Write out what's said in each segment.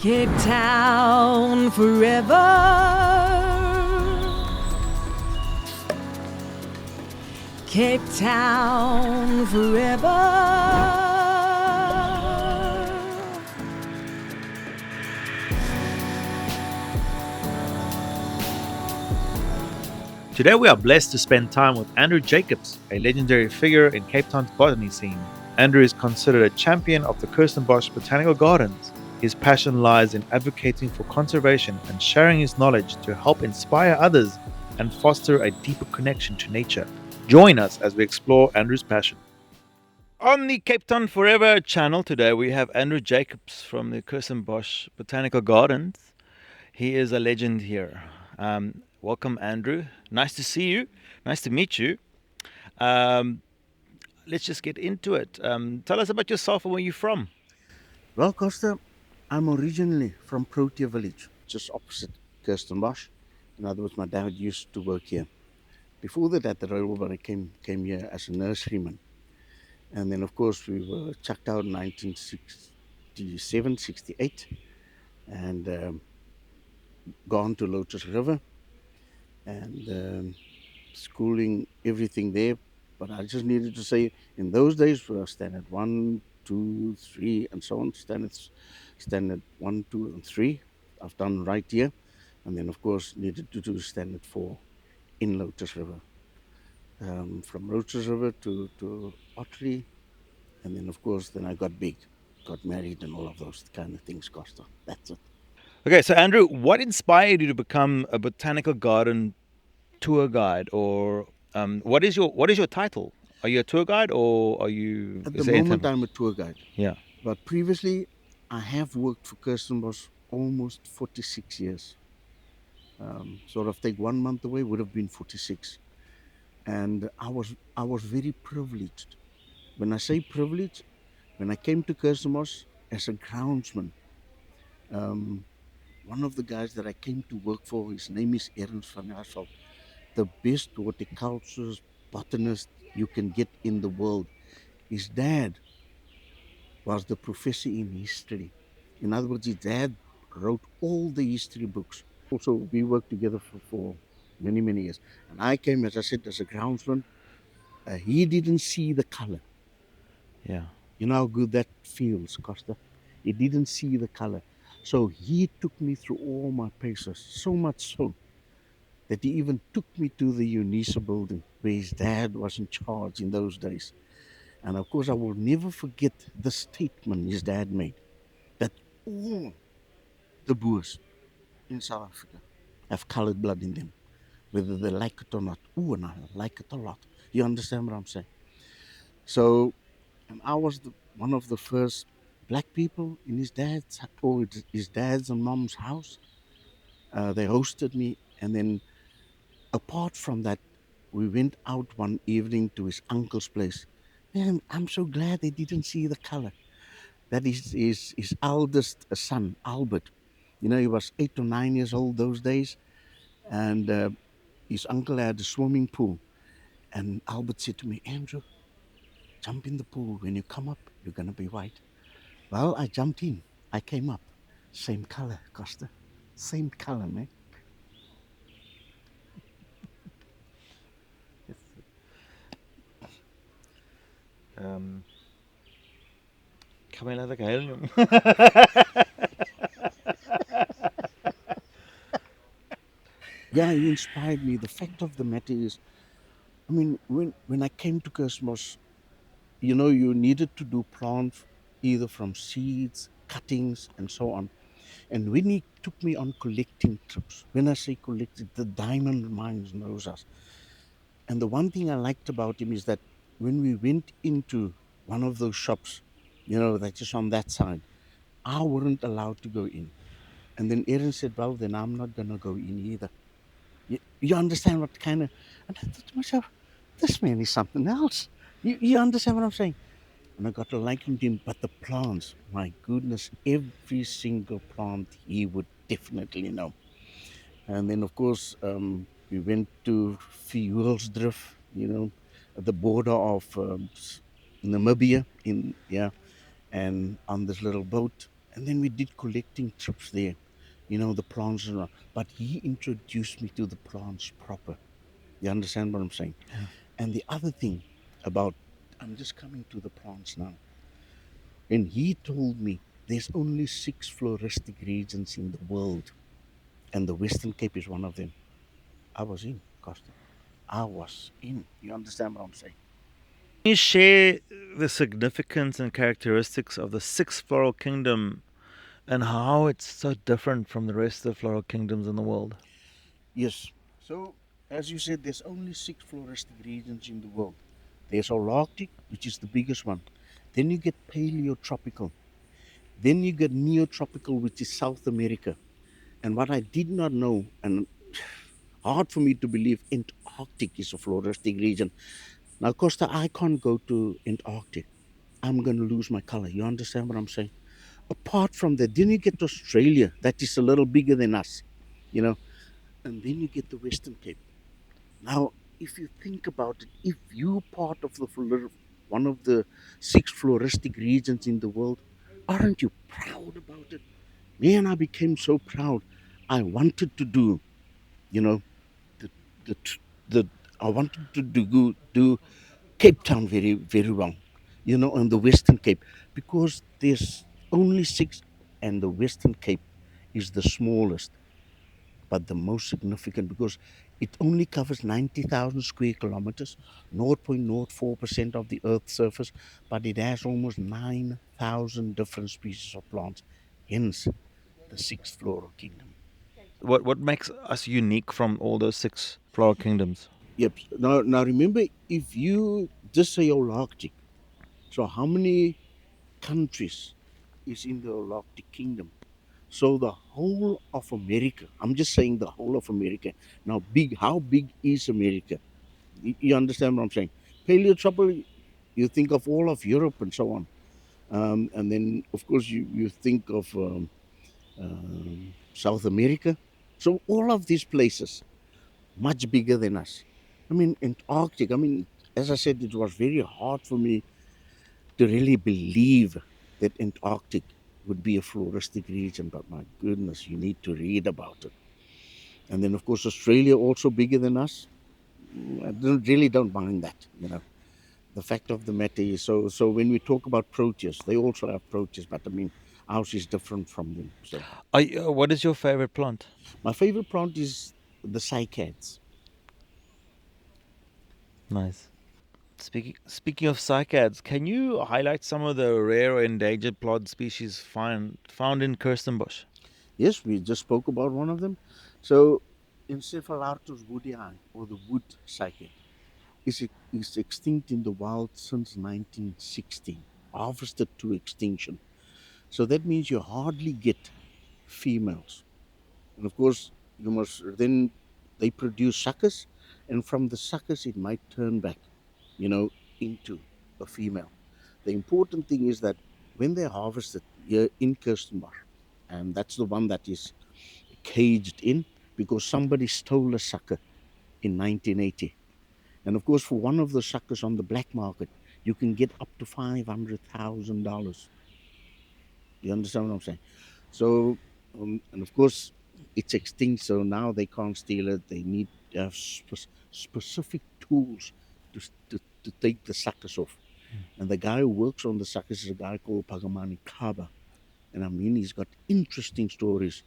Cape Town forever. Cape Town forever. Today we are blessed to spend time with Andrew Jacobs, a legendary figure in Cape Town's botany scene. Andrew is considered a champion of the Kirstenbosch Botanical Gardens. His passion lies in advocating for conservation and sharing his knowledge to help inspire others and foster a deeper connection to nature. Join us as we explore Andrew's passion. On the Cape Town Forever channel today, we have Andrew Jacobs from the Kirstenbosch Botanical Gardens. He is a legend here. Welcome, Andrew. Nice to see you. Nice to meet you. Let's just get into it. Tell us about yourself and where you're from. Well, Costa, I'm originally from Protea Village, just opposite Kirstenbosch. In other words, my dad used to work here. Before that, at the Royal Botany came here as a nurseryman. And then, of course, we were chucked out in 1967, 68, and gone to Lotus River and schooling, everything there. But I just needed to say, in those days, we were standard 1, 2, 3, and so on. Standard 1, 2, and 3. I've done right here. And then, of course, needed to do standard 4 in Lotus River. From Lotus River to Ottery. And then, of course, then I got big, got married and all of those kind of things, Costa. That's it. Okay, so Andrew, what inspired you to become a botanical garden tour guide, or what is your title? Are you a tour guide, or are you? At the Is there moment, anything? I'm a tour guide. Yeah. But previously, I have worked for Kirstenbosch almost 46 years. Sort of take 1 month away would have been 46. And I was very privileged. When I say privileged, when I came to Kirstenbosch as a groundsman, one of the guys that I came to work for, his name is Ernst van Arsveld, the best horticulturist, botanist you can get in the world. His dad was the professor in history. In other words, his dad wrote all the history books. Also, we worked together for many, many years. And I came, as I said, as a groundsman. He didn't see the color. Yeah. You know how good that feels, Costa? He didn't see the color. So he took me through all my paces, so much so that he even took me to the UNISA building where his dad was in charge in those days. And of course, I will never forget the statement his dad made that all the Boers in South Africa have colored blood in them, whether they like it or not. Ooh, and I like it a lot. You understand what I'm saying? So, and I was one of the first black people in his dad's and mom's house. They hosted me, and then apart from that, we went out one evening to his uncle's place. Man, I'm so glad they didn't see the color. That is his eldest son, Albert. You know, he was 8 or 9 years old those days, and his uncle had a swimming pool. And Albert said to me, Andrew, jump in the pool. When you come up, you're going to be white. Well, I jumped in. I came up. Same color, Costa. Same color, man. Kan man laat ek huil, jong? Yeah, he inspired me. The fact of the matter is, I mean, when I came to Cosmos, you know, you needed to do plants either from seeds, cuttings, and so on. And when he took me on collecting trips, when I say collected, the diamond mines knows us. And the one thing I liked about him is that when we went into one of those shops, you know, that's just on that side, I weren't allowed to go in. And then Aaron said, well, then I'm not going to go in either. You understand what kind of... And I thought to myself, this man is something else. You understand what I'm saying? And I got to liken him, but the plants, my goodness, every single plant he would definitely know. And then, of course, we went to Fiuelsdrift, you know, at the border of Namibia, and on this little boat. And then we did collecting trips there, the plants and all. But he introduced me to the plants proper. You understand what I'm saying? And the other thing about, I'm just coming to the plants now. And he told me there's only 6 floristic regions in the world, and the Western Cape is one of them. I was in, Costa. I was in. You understand what I'm saying? Can you share the significance and characteristics of the sixth floral kingdom and how it's so different from the rest of the floral kingdoms in the world? Yes. So, as you said, there's only 6 floristic regions in the world. There's Arctic, which is the biggest one. Then you get Paleotropical. Then you get Neotropical, which is South America. And what I did not know, and hard for me to believe, Antarctic is a floristic region. Now, Costa, I can't go to Antarctic. I'm going to lose my color. You understand what I'm saying? Apart from that, then you get Australia, that is a little bigger than us, you know, and then you get the Western Cape. Now, if you think about it, if you're part of one of the 6 floristic regions in the world, aren't you proud about it? Man, I became so proud. I wanted to do, you know, the the the I wanted to do Cape Town very very well, on the Western Cape, because there's only 6, and the Western Cape is the smallest but the most significant because it only covers 90,000 square kilometers, 0.04% of the Earth's surface, but it has almost 9,000 different species of plants, hence the sixth floral kingdom. What makes us unique from all those six floral kingdoms? Yep. Now remember, if you just say Arctic, so how many countries is in the Arctic kingdom? So the whole of America, I'm just saying the whole of America. Now, how big is America? You understand what I'm saying? Paleotropical, you think of all of Europe and so on. And then, of course, you think of South America. So all of these places, much bigger than us. I mean, Antarctic, as I said, it was very hard for me to really believe that Antarctic would be a floristic region, but my goodness, you need to read about it. And then, of course, Australia also bigger than us. Really don't mind that. The fact of the matter is, so when we talk about proteus, they also have proteus, but I mean, ours is different from them. So What is your favorite plant? my favorite plant is the cycads. Nice. Speaking of cycads, can you highlight some of the rare or endangered plant species found in Kirstenbosch? Yes, we just spoke about one of them. So Encephalartos woodii, or the wood cycad, is extinct in the wild since 1916, harvested to extinction. So that means you hardly get females. And of course, you must then they produce suckers, and from the suckers, it might turn back, you know, into a female. The important thing is that when they're harvested here in Kirstenbosch, and that's the one that is caged in because somebody stole a sucker in 1980. And of course, for one of the suckers on the black market, you can get up to $500,000. You understand what I'm saying? So, and of course, it's extinct, so now they can't steal it. They need to have specific tools to take the suckers off. And the guy who works on the suckers is a guy called Pagamani Kaba. And I mean, he's got interesting stories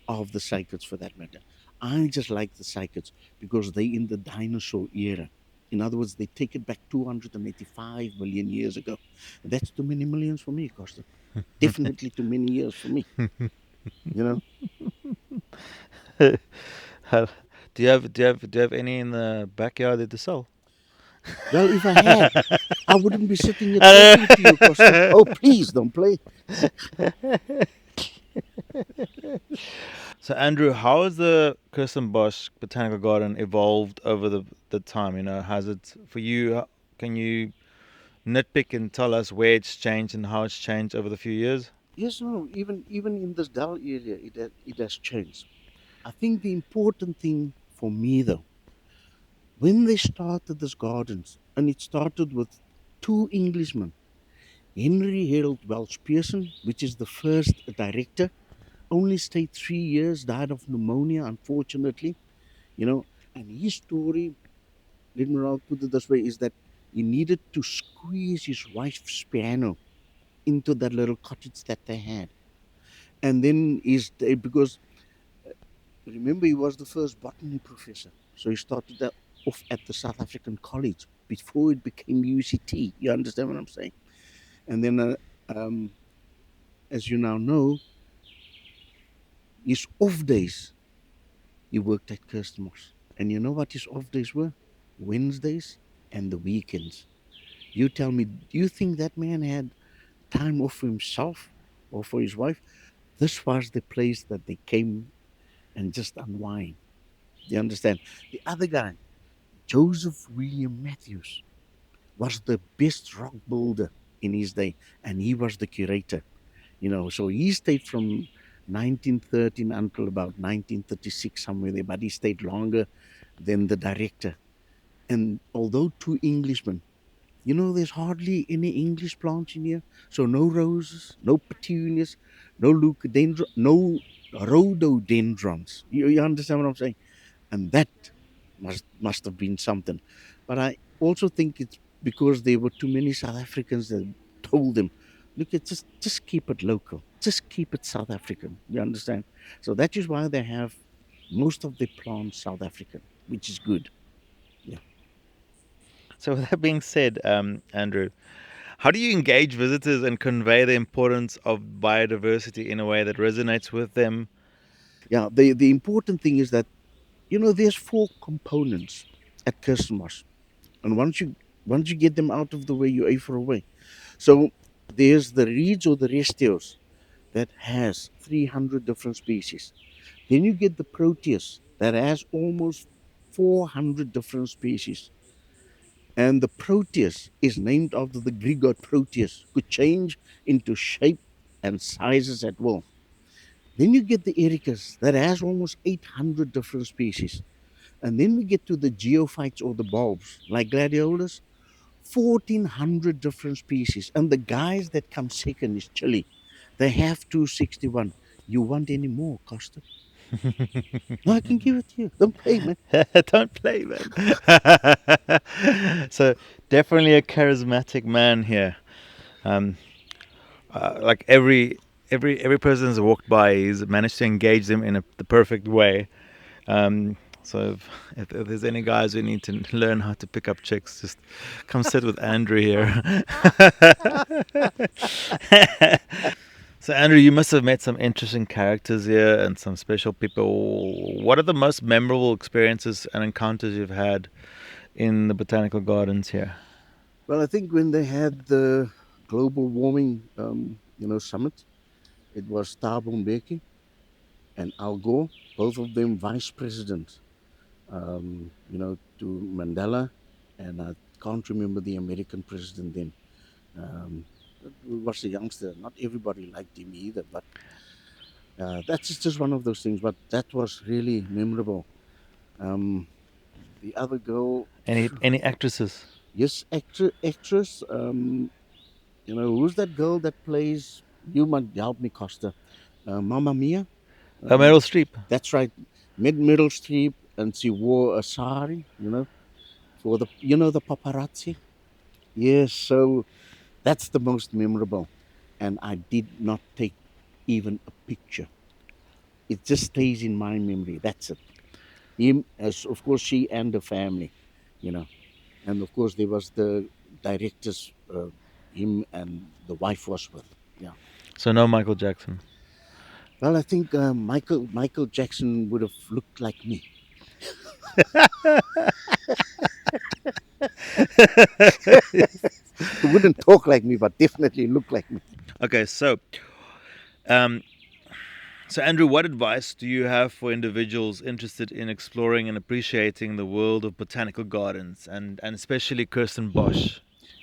of the cycads for that matter. I just like the cycads because they in the dinosaur era. In other words, they take it back 285 million years ago. And that's too many millions for me, Costa. Definitely too many years for me, you know. Have- do you have any in the backyard there to sell? Well, if I had, I wouldn't be sitting here talking to you, Costa. Oh, please don't play. So Andrew, how has the Kirstenbosch Botanical Garden evolved over the time? Has it for you? Can you nitpick and tell us where it's changed and how it's changed over the few years? Yes, no, even in this dull area, it has changed. I think the important thing for me, though, when they started this gardens, and it started with two Englishmen, Henry Harold Welch Pearson, which is the first director, only stayed 3 years, died of pneumonia, unfortunately. You know, and his story, let me put it this way, is that he needed to squeeze his wife's piano into that little cottage that they had. And then because remember, he was the first botany professor. So he started that off at the South African College before it became UCT. You understand what I'm saying? And then, um, as you now know, his off days, he worked at Kirstenbosch. And you know what his off days were? Wednesdays and the weekends. You tell me, do you think that man had time off for himself or for his wife? This was the place that they came and just unwind. You understand? The other guy, Joseph William Matthews, was the best rock builder in his day, and he was the curator. So he stayed from 1913 until about 1936, somewhere there, but he stayed longer than the director. And although two Englishmen, there's hardly any English plants in here. So no roses, no petunias, no no rhododendrons. You understand what I'm saying? And that must have been something. But I also think it's because there were too many South Africans that told them, look, it's just keep it local, just keep it South African. You understand? So that is why they have most of the plants South African, which is good. Yeah. So, with that being said, Andrew, how do you engage visitors and convey the importance of biodiversity in a way that resonates with them? Yeah. The important thing is that there's four components at Kirstenbosch, and once you get them out of the way, you A for away. So there's the reeds or the restios that has 300 different species. Then you get the proteus that has almost 400 different species. And the proteus is named after the Greek god Proteus, could change into shape and sizes at will. Then you get the ericus that has almost 800 different species. And then we get to the geophytes or the bulbs, like gladiolus, 1,400 different species. And the guys that come second is Chile. They have 261. You want any more, Costa? No, I can give it to you. Don't play, man. Don't play, man. So, definitely a charismatic man here. Um, like every person has walked by, he's managed to engage them in the perfect way. So if there's any guys who need to learn how to pick up chicks, just come sit with Andrew here. So Andrew, you must have met some interesting characters here and some special people. What are the most memorable experiences and encounters you've had in the botanical gardens here? Well, I think when they had the global warming, summit, it was Thabo Mbeki and Al Gore, both of them vice presidents, to Mandela, and I can't remember the American president then. Um, was a youngster. Not everybody liked him either, but that's just one of those things. But that was really memorable. Um, the other girl, Any actresses? yes, actress. Who's that girl that plays? You might help me, Costa. Mamma Mia. Meryl Streep. That's right. Middle Street, and she wore a sari. For the paparazzi. Yes. So that's the most memorable, and I did not take even a picture. It just stays in my memory. That's it. Him, as of course, she and the family. You know, and of course there was the directors. Him and the wife was with. Yeah. So no Michael Jackson. Well, I think Michael Jackson would have looked like me. He wouldn't talk like me, but definitely look like me. Okay, um, so Andrew, what advice do you have for individuals interested in exploring and appreciating the world of botanical gardens and especially Kirstenbosch?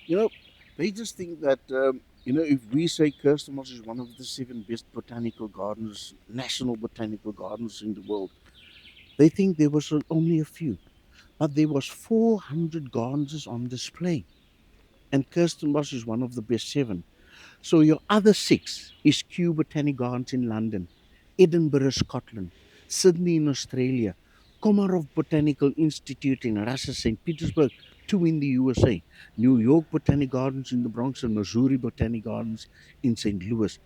You know, they just think that if we say Kirstenbosch is one of the seven best botanical gardens, national botanical gardens in the world, they think there was only a few, but there was 400 gardens on display, and Kirstenbosch is one of the best seven. So your other six is Kew Botanic Gardens in London, Edinburgh, Scotland, Sydney in Australia, Komarov Botanical Institute in Russia, St. Petersburg, two in the USA, New York Botanic Gardens in the Bronx, and Missouri Botanic Gardens in St. Louis.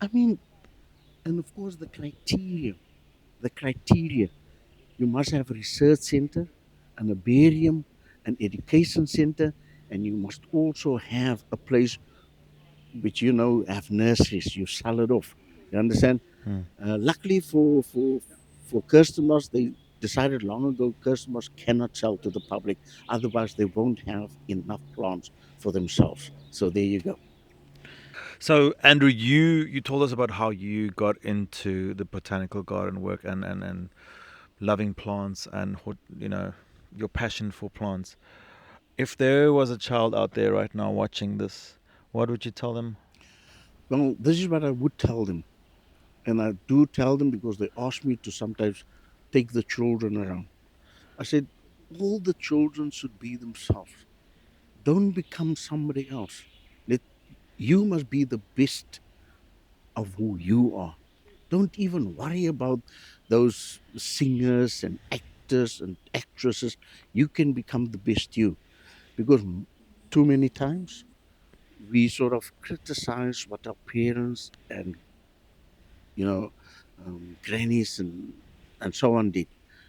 I mean, and of course the criteria, you must have a research center, an herbarium, an education center, and you must also have a place which have nurseries. You sell it off. You understand? Hmm. Luckily for customers, they decided long ago customers cannot sell to the public, otherwise they won't have enough plants for themselves. So there you go. So, Andrew, you told us about how you got into the botanical garden work and loving plants and your passion for plants. If there was a child out there right now watching this, what would you tell them? Well, this is what I would tell them, and I do tell them because they ask me to sometimes take the children around. I said all the children should be themselves. Don't become somebody else. Let You must be the best of who you are. Don't even worry about those singers and actors and actresses. You can become the best you, because too many times we sort of criticize what our parents and you know grannies and so on did,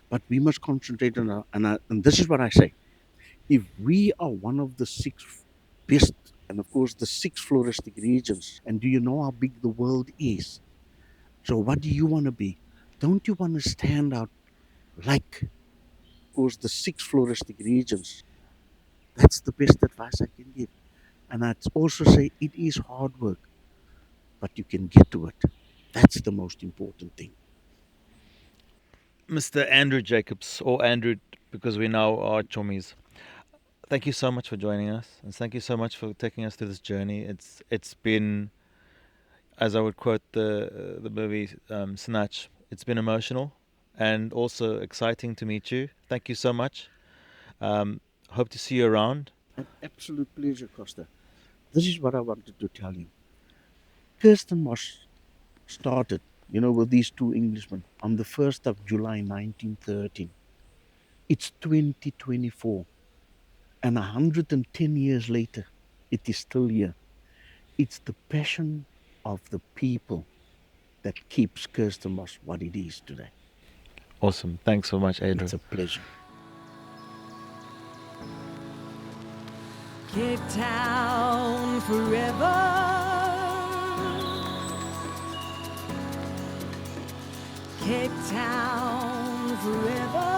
but we must concentrate on and this is what I say. If we are one of the six best, and of course the six floristic regions, and do you know how big the world is? So what do you want to be? Don't you want to stand out like, of course, the six floristic regions? That's the best advice I can give. And I'd also say it is hard work, but you can get to it. That's the most important thing. Mr. Andrew Jacobs, or Andrew, because we now are chummies. Thank you so much for joining us, and thank you so much for taking us through this journey. It's been, as I would quote the movie Snatch, it's been emotional and also exciting to meet you. Thank you so much. Um, Hope to see you around. An absolute pleasure, Costa. This is what I wanted to tell you. Kirstenbosch started, with these two Englishmen on the 1st of July 1913. It's 2024, and 110 years later, it is still here. It's the passion of the people that keeps Kirstenbosch what it is today. Awesome. Thanks so much, Andrew. It's a pleasure. Cape Town forever. Cape Town forever.